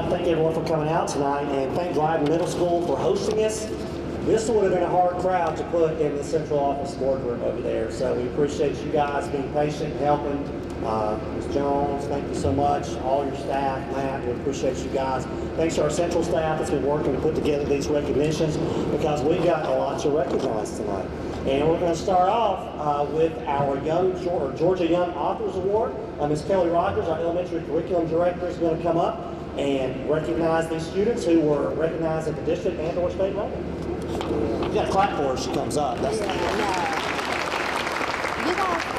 like to thank everyone for coming out tonight, and thank Dryden Middle School for hosting us. This would have been a hard crowd to put in the central office boardroom over there, so we appreciate you guys being patient and helping. Ms. Jones, thank you so much. All your staff, Matt, we appreciate you guys. Thanks to our central staff that's been working to put together these recognitions, because we've got a lot to recognize tonight. And we're going to start off with our Georgia Young Authors Award. Ms. Kelly Rogers, our elementary curriculum director, is going to come up and recognize these students who were recognized at the district and or state level. You got to clap for her as she comes up. That's You guys,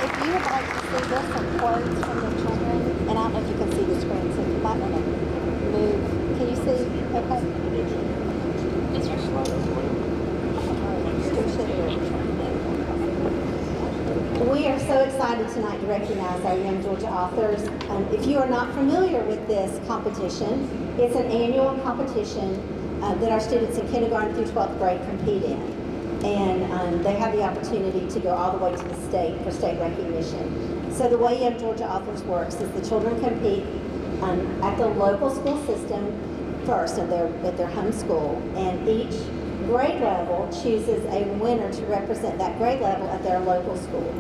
if you would like to see this, some quotes from the children, and I don't know if you can see the screen, so you might want to move. Can you see? Okay. We are so excited tonight to recognize our Young Georgia authors. If you are not familiar with this competition, it's an annual competition that our students in kindergarten through 12th grade compete in. And they have the opportunity to go all the way to the state for state recognition. So the way Young Georgia Authors works is the children compete at the local school system first, at their home school, and each grade level chooses a winner to represent that grade level at their local school.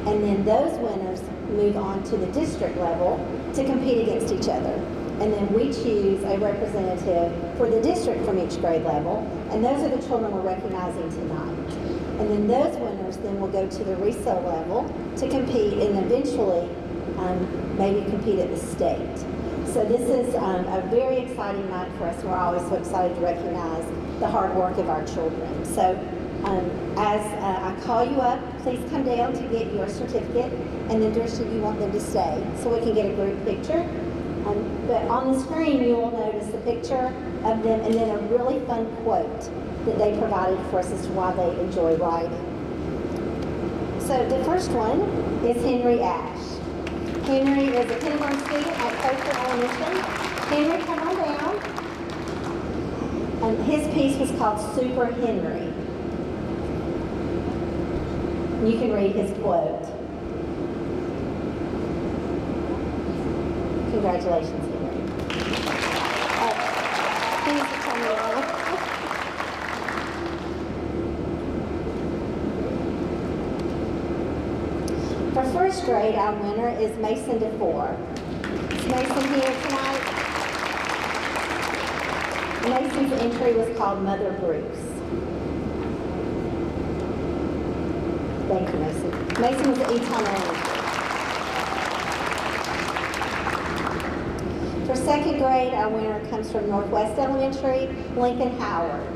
And then those winners move on to the district level to compete against each other. And then we choose a representative for the district from each grade level, and those are the children we're recognizing tonight. And then those winners then will go to the RESO level to compete and eventually maybe compete at the state. So this is a very exciting night for us. We're always so excited to recognize the hard work of our children. So as I call you up, please come down to get your certificate, and then Dershowitz, you want them to stay so we can get a group picture. But on the screen, you will notice a picture of them and then a really fun quote that they provided for us as to why they enjoy writing. So the first one is Henry Ash. Henry is a kindergarten student at Coker Elementary. Henry, come on down. His piece was called Super Henry. You can read his quote. Congratulations, Henry. Please tell me why. For first grade, our winner is Mason DeFore. Is Mason here tonight? Mason's entry was called Mother Bruce. Thank you, Mason. Mason was at Eton Elementary. For second grade, our winner comes from Northwest Elementary, Lincoln Howard.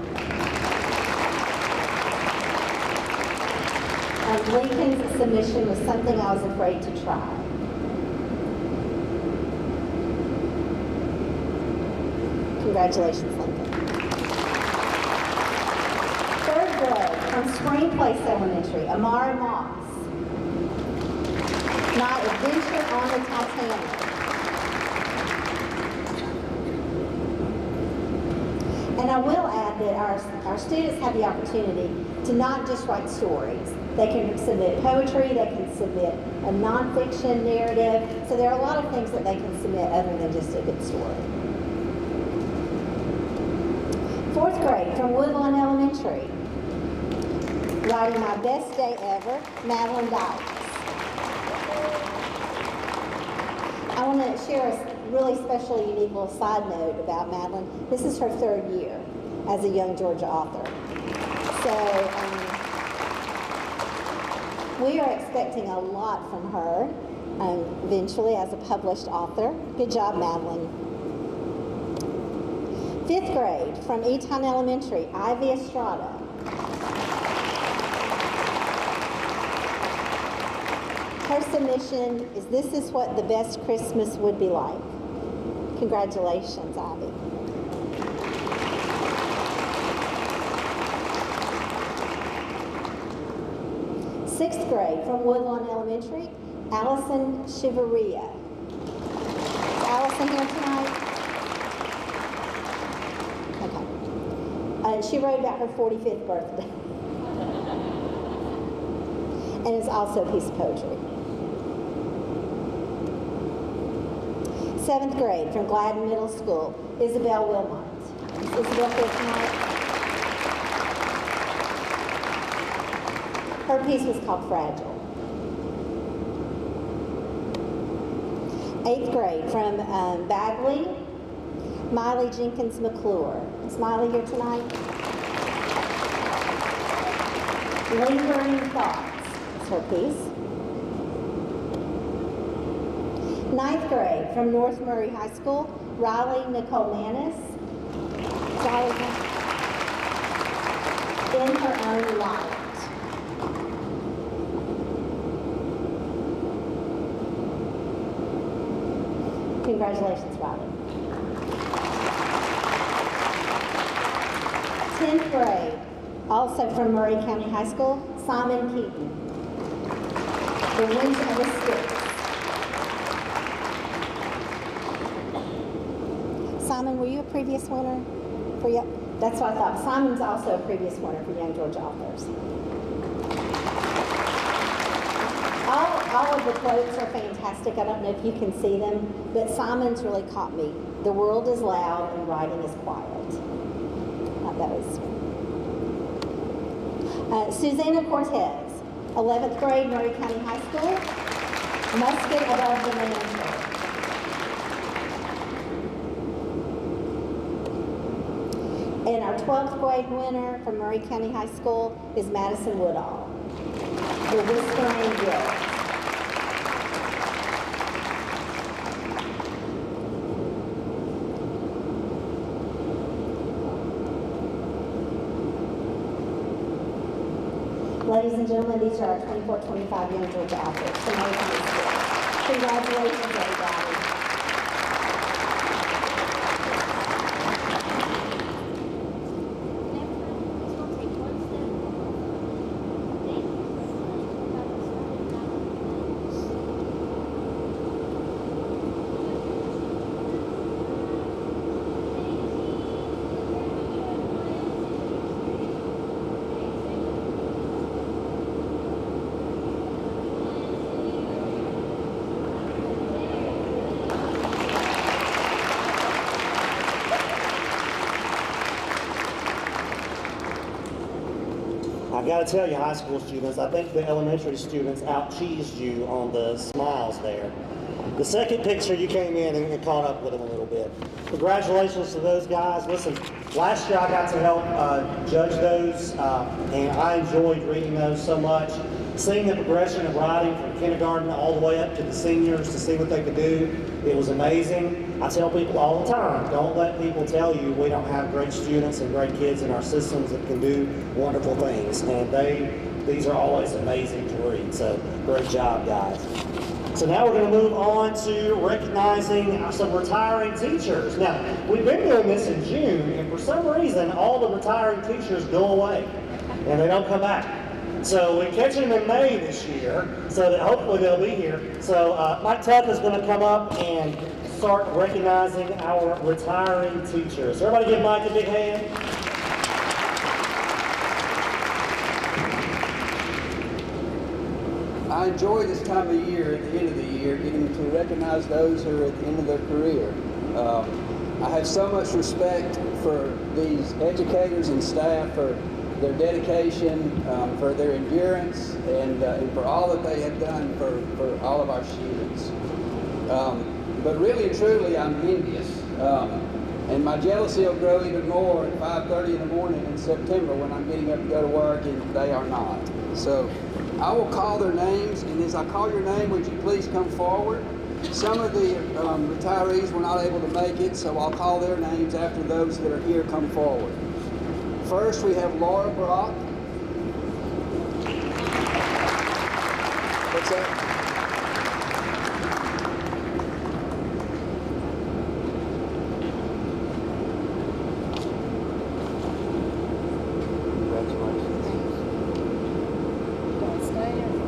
Lincoln's submission was something I was afraid to try. Congratulations, Lincoln. Third grade, from Spring Place Elementary, Amara Moss. My Adventure on the Titanic. And I will add that our students have the opportunity to not just write stories. They can submit poetry, they can submit a nonfiction narrative. So there are a lot of things that they can submit other than just a good story. Fourth grade, from Woodlawn Elementary. Writing My Best Day Ever, Madeline Dykes. I want to share a really special, unique little side note about Madeline. This is her third year as a Young Georgia author. So we are expecting a lot from her eventually as a published author. Good job, Madeline. Fifth grade, from Eton Elementary, Ivy Estrada. Her submission is, "This is what the best Christmas would be like." Congratulations, Ivy. Sixth grade, from Woodlawn Elementary, Allison Shiveria. Is Allison here tonight? Okay. She wrote about her 45th birthday. And it's also a piece of poetry. 7th grade from Gladden Middle School, Isabel Wilmot. Is Isabel here tonight? Her piece was called Fragile. 8th grade from Bagley, Miley Jenkins McClure. Is Miley here tonight? Lingering Thoughts is her piece. 9th grade from North Murray High School, Riley Nicole Manis. Riley, In Her Own Light. Congratulations, Riley. 10th grade, also from Murray County High School, Simon Keaton. The Winds of the Sticks. Simon, were you a previous winner? That's what I thought. Simon's also a previous winner for Young Georgia Authors. All of the quotes are fantastic. I don't know if you can see them, but Simon's really caught me. The world is loud and writing is quiet. That was Susanna Cortez, 11th grade, Murray County High School, Musket Above the Mantle. And our 12th grade winner from Murray County High School is Madison Woodall, The Whispering Guild. Ladies and gentlemen, these are our 24-25 Young Georgia Authors from Murray County School. Congratulations, everybody. I've got to tell you, high school students, I think the elementary students out-cheesed you on the smiles there. The second picture, you came in and caught up with them a little bit. Congratulations to those guys. Listen, last year I got to help judge those, and I enjoyed reading those so much. Seeing the progression of writing from kindergarten all the way up to the seniors to see what they could do, it was amazing. I tell people all the time, don't let people tell you we don't have great students and great kids in our systems that can do wonderful things. And these are always amazing to read. So great job, guys. So now we're going to move on to recognizing some retiring teachers. Now, we've been doing this in June, and for some reason, all the retiring teachers go away, and they don't come back. So we're catching them in May this year, so that hopefully they'll be here. So Mike Tuck is going to come up and start recognizing our retiring teachers. Everybody give Mike a big hand. I enjoy this time of year, at the end of the year, getting to recognize those who are at the end of their career. I have so much respect for these educators and staff for their dedication, for their endurance, and for all that they have done for all of our students. But really and truly, I'm envious. And my jealousy will grow even more at 5:30 in the morning in September when I'm getting up to go to work and they are not. So I will call their names, and as I call your name, would you please come forward? Some of the retirees were not able to make it, so I'll call their names after those that are here come forward. First, we have Laura Brock. What's that?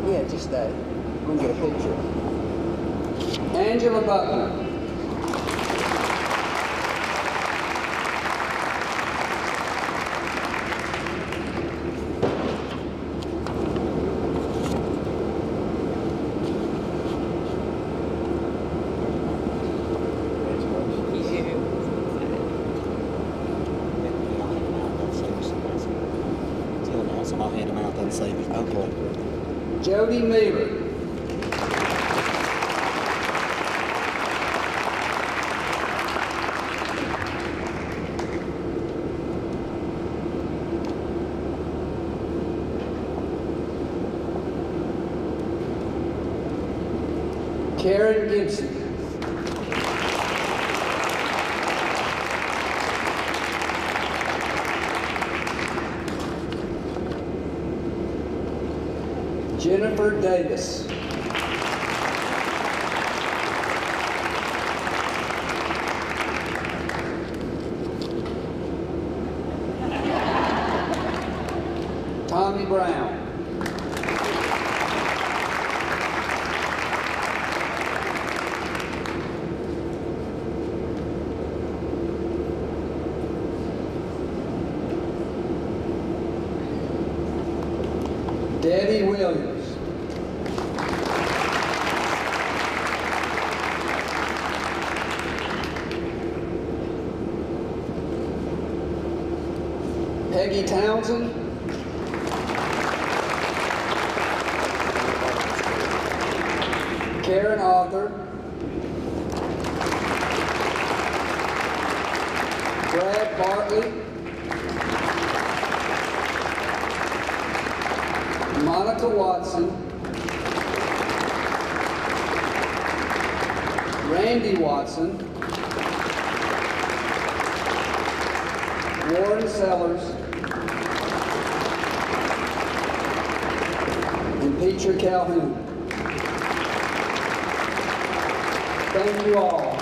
Yeah, just stay. We'll get a picture. Angela Buckner. save it. Okay. Jody Miller. Karen Gibson. Jennifer Davis. Tommy Brown. Debbie Williams. Peggy Townsend. Karen Arthur. Brad Bartley. Monica Watson. Randy Watson. Warren Sellers. And Petra Calhoun. Thank you all.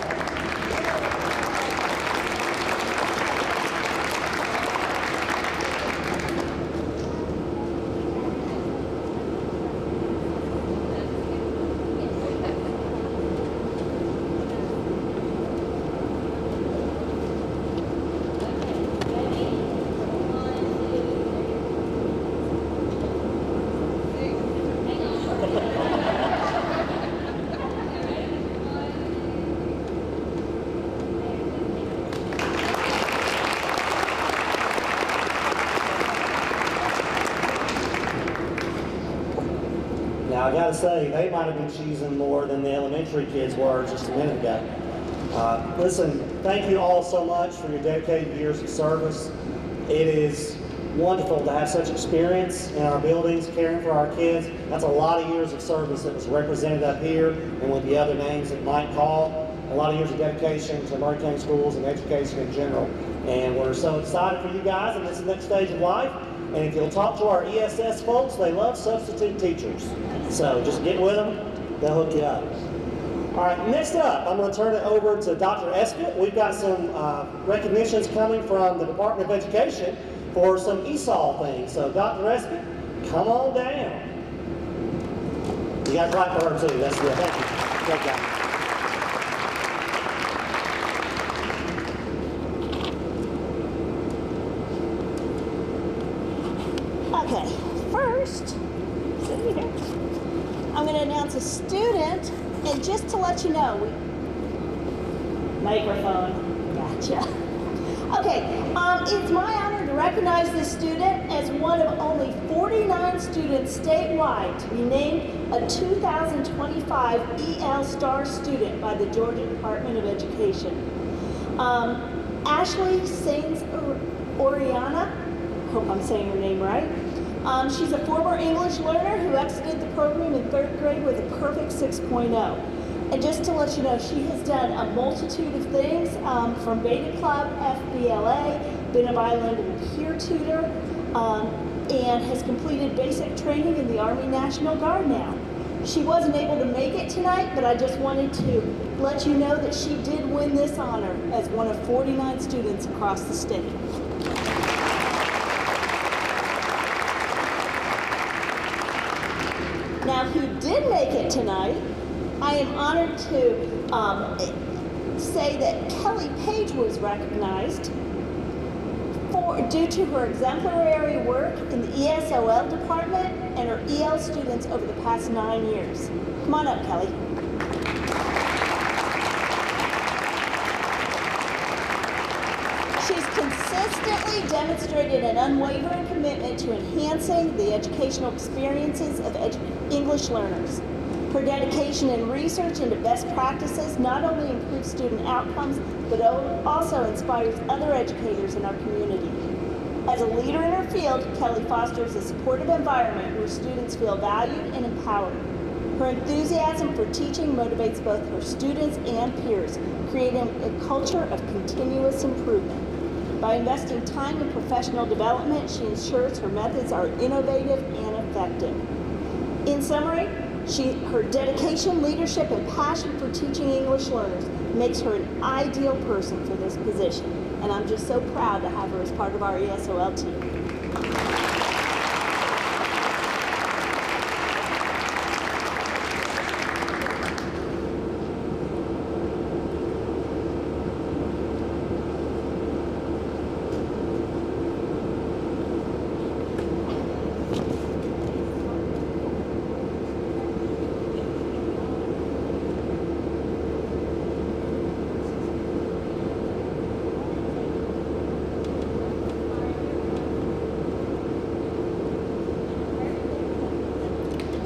Now, I gotta say, they might have been cheesing more than the elementary kids were just a minute ago. Listen, thank you all so much for your dedicated years of service. It is wonderful to have such experience in our buildings, caring for our kids. That's a lot of years of service that was represented up here and with the other names that Mike called. A lot of years of dedication to Maury County Schools and education in general. And we're so excited for you guys in this next stage of life. And if you'll talk to our ESS folks, they love substitute teachers. So just get with them, they'll hook you up. All right, next up, I'm going to turn it over to Dr. Escott. We've got some recognitions coming from the Department of Education for some ESOL things. So Dr. Escott, come on down. You got to clap for her too. That's good. Thank you. Great job. Okay, first, I'm going to announce a student, and just to let you know, microphone, gotcha. Okay, it's my honor to recognize this student as one of only 49 students statewide to be named a 2025 EL Star student by the Georgia Department of Education. Ashley Sainz Oriana, hope I'm saying her name right. She's a former English learner who exited the program in 3rd grade with a perfect 6.0. And just to let you know, she has done a multitude of things, from Beta Club, FBLA, been a bilingual peer tutor, and has completed basic training in the Army National Guard now. She wasn't able to make it tonight, but I just wanted to let you know that she did win this honor as one of 49 students across the state. Now, who did make it tonight, I am honored to say that Kelly Page was recognized due to her exemplary work in the ESOL department and her EL students over the past 9 years. Come on up, Kelly. She's consistently demonstrated an unwavering commitment to enhancing the educational experiences of English learners. Her dedication and research into best practices not only improves student outcomes, but also inspires other educators in our community. As a leader in her field, Kelly fosters a supportive environment where students feel valued and empowered. Her enthusiasm for teaching motivates both her students and peers, creating a culture of continuous improvement. By investing time in professional development, she ensures her methods are innovative and effective. In summary, her dedication, leadership, and passion for teaching English learners makes her an ideal person for this position, and I'm just so proud to have her as part of our ESOL team.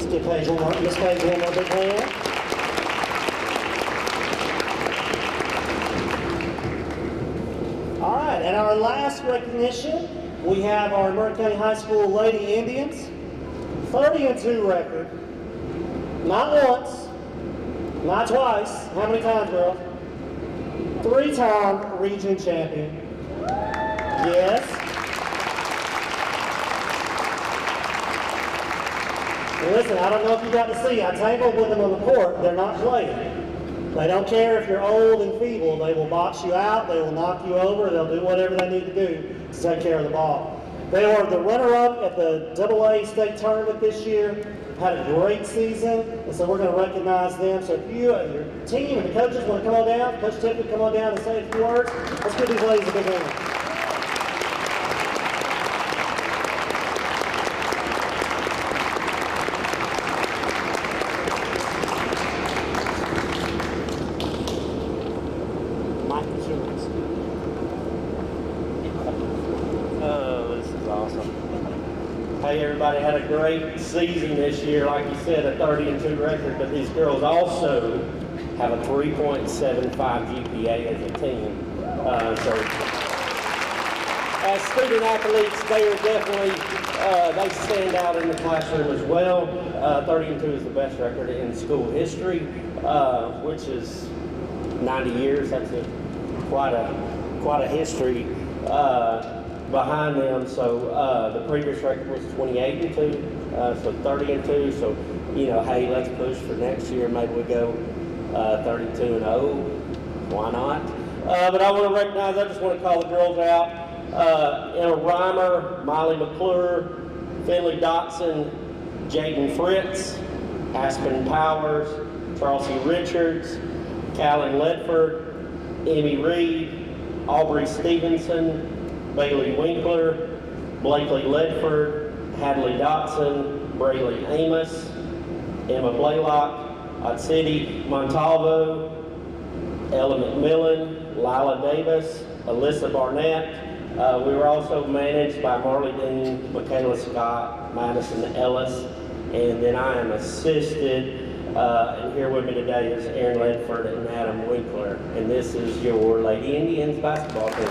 Give Paige one more, Miss Paige one more big hand. All right, and our last recognition, we have our Murray County High School Lady Indians, 30-2 record. Not once, not twice. How many times, girls? 3-time region champion. Yes. Listen, I don't know if you got to see, I tangled with them on the court. They're not playing. They don't care if you're old and feeble. They will box you out. They will knock you over. They'll do whatever they need to do to take care of the ball. They were the runner-up at the AA state tournament this year. Had a great season, and so we're going to recognize them. So if you and your team and the coaches want to come on down, Coach Tiffany, come on down and say a few words. Let's give these ladies a big hand. Hey, everybody had a great season this year, like you said, a 30-2 record, but these girls also have a 3.75 GPA as a team. So as student athletes, they are definitely, they stand out in the classroom as well. 30-2 is the best record in school history, which is 90 years. That's quite a history behind them. So the previous record was 28-2, so 30-2. So, you know, hey, let's push for next year. Maybe we go 32-0. Why not? But I want to recognize, I just want to call the girls out. Emma Reimer, Miley McClure, Finley Dotson, Jaden Fritz, Aspen Powers, Charles Richards, Callan Ledford, Emmy Reed, Aubrey Stevenson, Bailey Winkler, Blakely Ledford, Hadley Dotson, Brayley Amos, Emma Blaylock, Odd City Montalvo, Ella McMillan, Lila Davis, Alyssa Barnett. We were also managed by Marley Dean, Michaela Scott, Madison Ellis, and then I am assisted, and here with me today is Aaron Ledford and Adam Winkler, and this is your Lady Indians basketball team.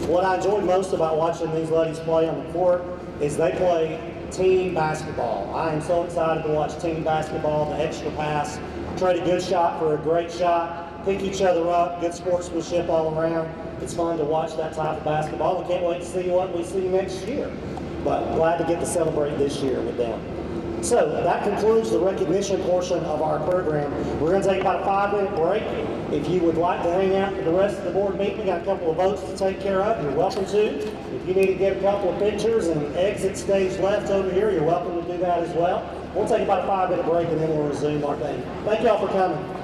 What I enjoyed most about watching these ladies play on the court is they play team basketball. I am so excited to watch team basketball, the extra pass, trade a good shot for a great shot, pick each other up, good sportsmanship all around. It's fun to watch that type of basketball. We can't wait to see what we see next year. But glad to get to celebrate this year with them. So that concludes the recognition portion of our program. We're going to take about a 5-minute break. If you would like to hang out for the rest of the board meeting, we got a couple of votes to take care of. You're welcome to. If you need to get a couple of pictures and exit stage left over here, you're welcome to do that as well. We'll take about a 5-minute break and then we'll resume our thing. Thank y'all for coming.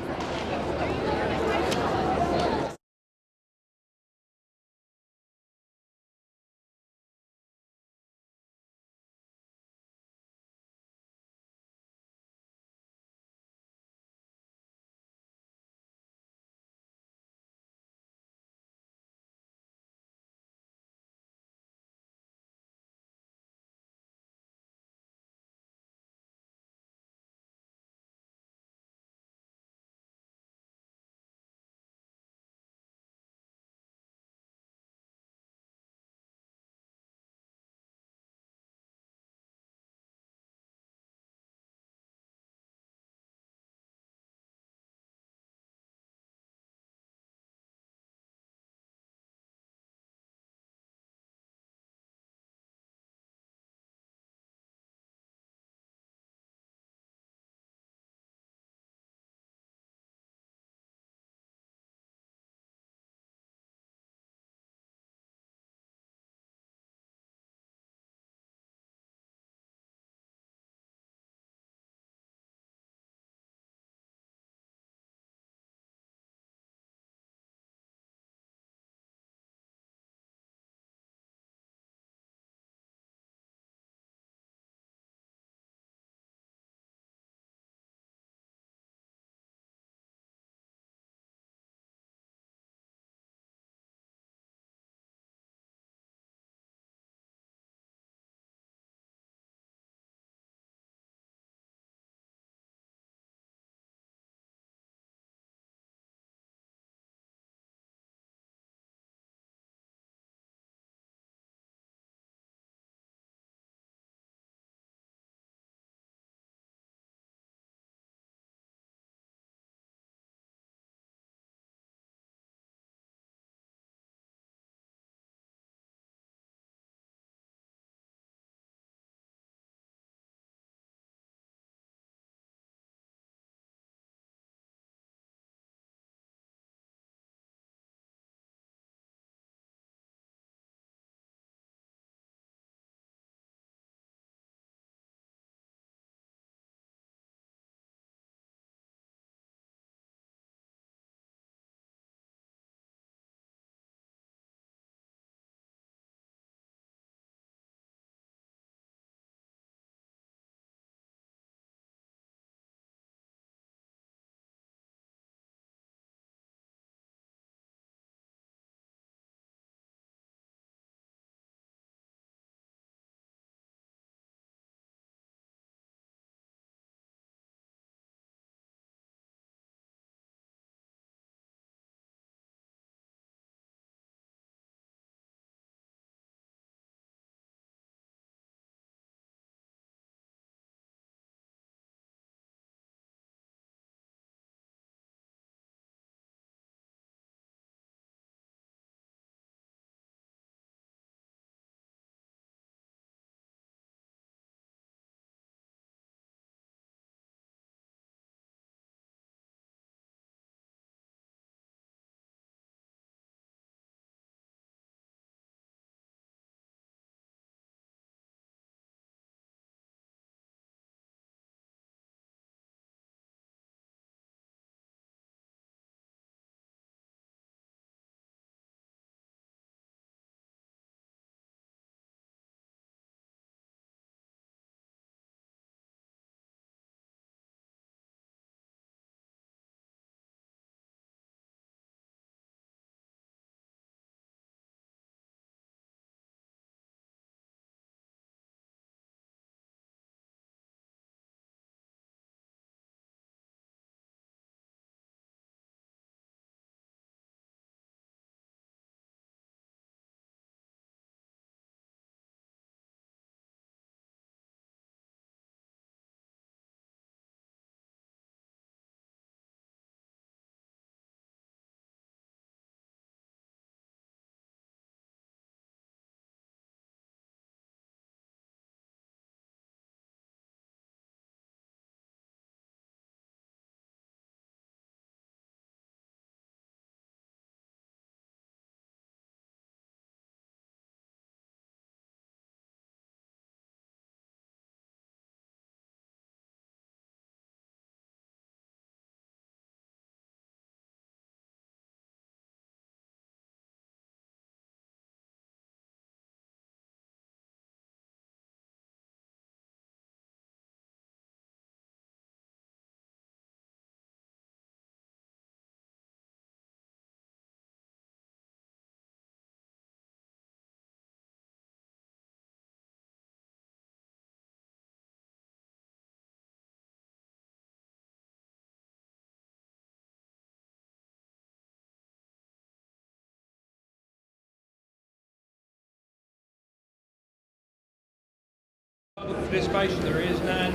participation, there is none.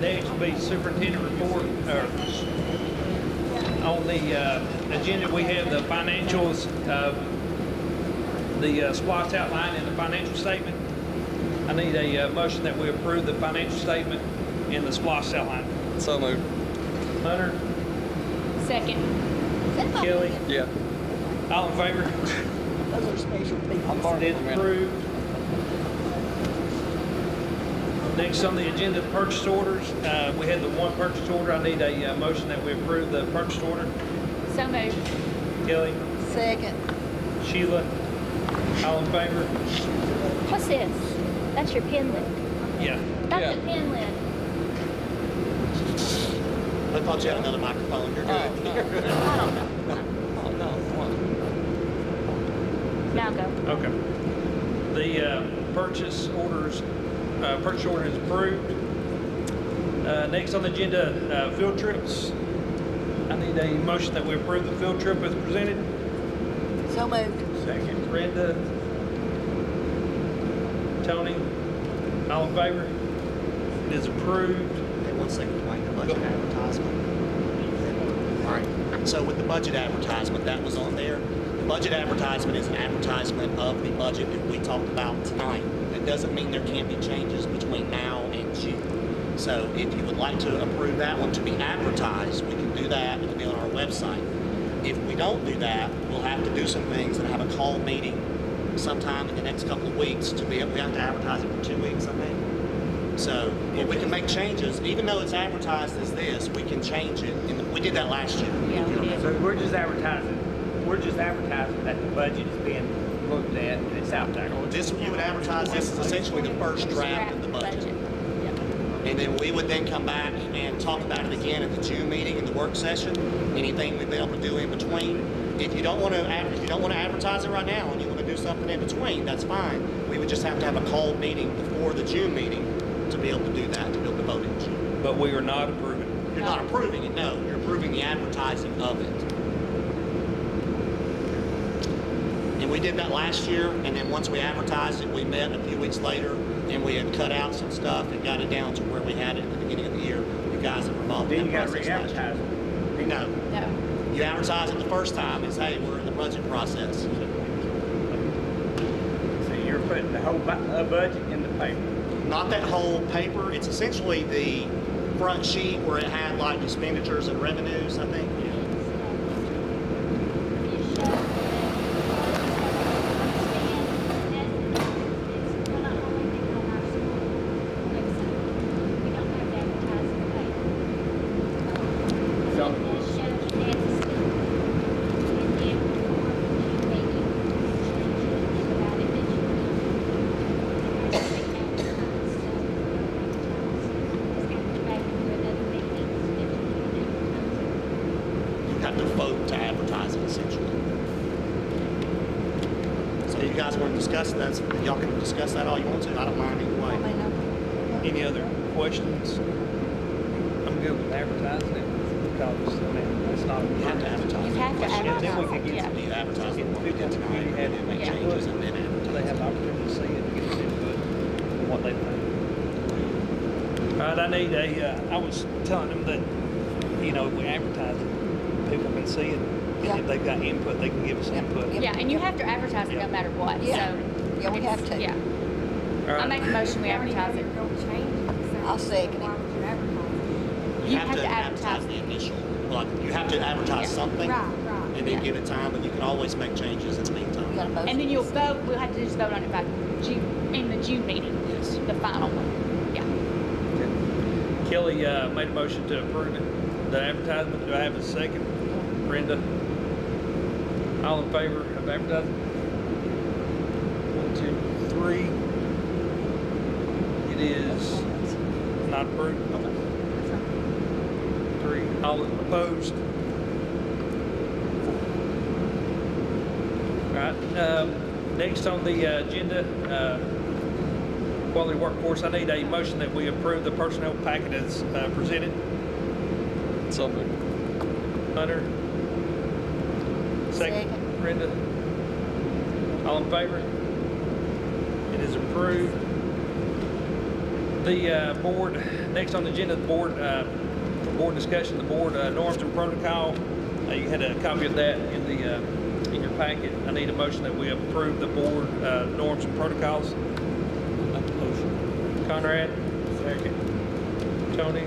Next will be superintendent report. On the agenda, we have the financials, the SPOS outline and the financial statement. I need a motion that we approve the financial statement and the SPOS outline. So moved. Hunter, Second. Kelly, Yeah. all in favor? Those are special people. It is approved. Next on the agenda, the purchase orders. We had the one purchase order. I need a motion that we approve the purchase order. So moved. Kelly, Second. Sheila, all in favor? What's this? That's your pen lid. Yeah. That's Yeah. the pen lid. I thought you had another microphone. You're good. I don't know. Oh, no, come on. Now go. Okay. The purchase order is approved. Next on the agenda, field trips. I need a motion that we approve the field trip as presented. So moved. Second. Brenda. Tony, all in favor? It is approved. Hey, 1 second, Dwayne, the budget advertisement. All right, so with the budget advertisement, that was on there. The budget advertisement is an advertisement of the budget that we talked about tonight. That doesn't mean there can't be changes between now and June. So if you would like to approve that one to be advertised, we can do that. It'll be on our website. If we don't do that, we'll have to do some things and have a call meeting sometime in the next couple of weeks to be able, we have to advertise it for 2 weeks, I think. So, but we can make changes, even though it's advertised as this, we can change it. And we did that last year. Yeah, we did. So we're just advertising that the budget is being looked at and it's out there. This, you would advertise, this is essentially the first draft of the budget. Yep. And then we would then come back and talk about it again at the June meeting in the work session, anything we'd be able to do in between. If you don't want to advertise it right now and you want to do something in between, that's fine. We would just have to have a called meeting before the June meeting to be able to do that, to be able to vote in June. But we are not approving. You're not approving it, no. You're approving the advertising of it. And we did that last year, and then once we advertised it, we met a few weeks later, and we had cut out some stuff and got it down to where we had it at the beginning of the year. You guys have involved Then in you that gotta process last year. re-advertise it. No. No. You advertise it the first time and say, we're in the budget process. So you're putting the whole budget in the paper. Not that whole paper, it's essentially the front sheet where it had like expenditures and revenues, I think. You have to vote to advertise it essentially. So you guys want to discuss that, y'all can discuss that all you want to, I don't mind either way. Any other questions? I'm good with advertising it because, I mean, it's not. You have to advertise. You have to And then we advertise can it, get yeah. to the advertising Get one the tonight, and then make Yeah. changes and then So advertise. they have the opportunity to see it and get some input on what they think. All right, I need I was telling them that, if we advertise it, people can see it. And if they've got input, they can give us input. Yeah, and you have to advertise it no matter what, Yeah. so. Yeah, we have to. Yeah. All I right. make a motion, we advertise it. I'll second it. You have to advertise advertise. the initial, like, you have to advertise Yeah. something. Right. And then give it time, but you can always make changes in the meantime. We got a motion. And then you'll vote, we'll have to just vote on it by June, in the June meeting, Yes. the final one. Yeah. Kelly made a motion to approve it, the advertisement. Do I have a second? Brenda? All in favor of advertising? 1, 2, 3. It is not approved. 3. All opposed? All right. Next on the agenda, quality workforce. I need a motion that we approve the personnel packet as presented. So moved. Hunter? Second. Brenda? All in favor? It is approved. The board, next on the agenda, the board, for board discussion, the board norms and protocol. You had a copy of that in the in your packet. I need a motion that we approve the board norms and protocols. Motion. Conrad, second. Tony,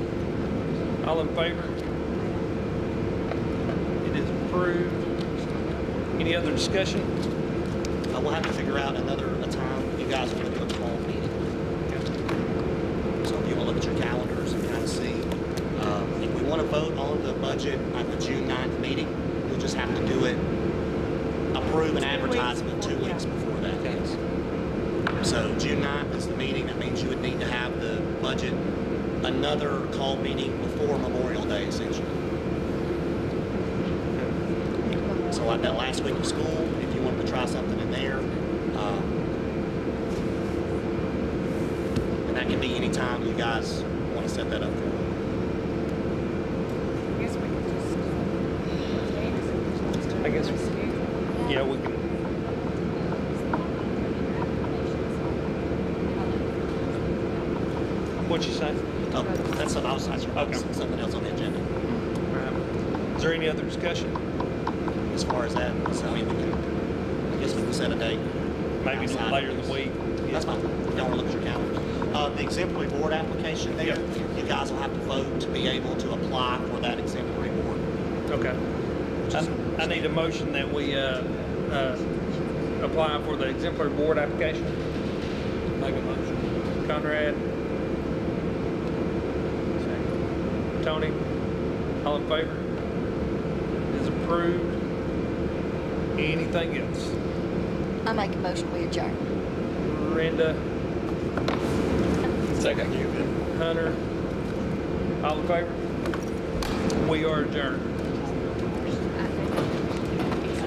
all in favor? It is approved. Any other discussion? We'll have to figure out a time you guys want to do a call meeting. So if you want to look at your calendars and kind of see, if we want to vote on the budget at the June 9th meeting, we'll just have to do it, approve an advertisement 2 weeks before that. Yes. So June 9th is the meeting. That means you would need to have the budget, another call meeting before Memorial Day, essentially. So like that last week of school, if you wanted to try something in there, and that can be any time you guys want to set that up for. I guess, yeah, we can. What'd you say? Oh, that's something else. Something else on the agenda. Is there any other discussion? As far as that, so I mean, I guess we can set a date. Maybe outside later of in the this. week. That's fine. Y'all want to look at your calendar. The exemplary board application there, you guys will have to vote to be able to apply for that exemplary board. Okay. I need a motion that we apply for the exemplary board application. Make a motion. Conrad. Second. Tony. All in favor? It is approved. Anything else? I make a motion, we adjourn. Brenda. Second. Hunter. All in favor? We are adjourned.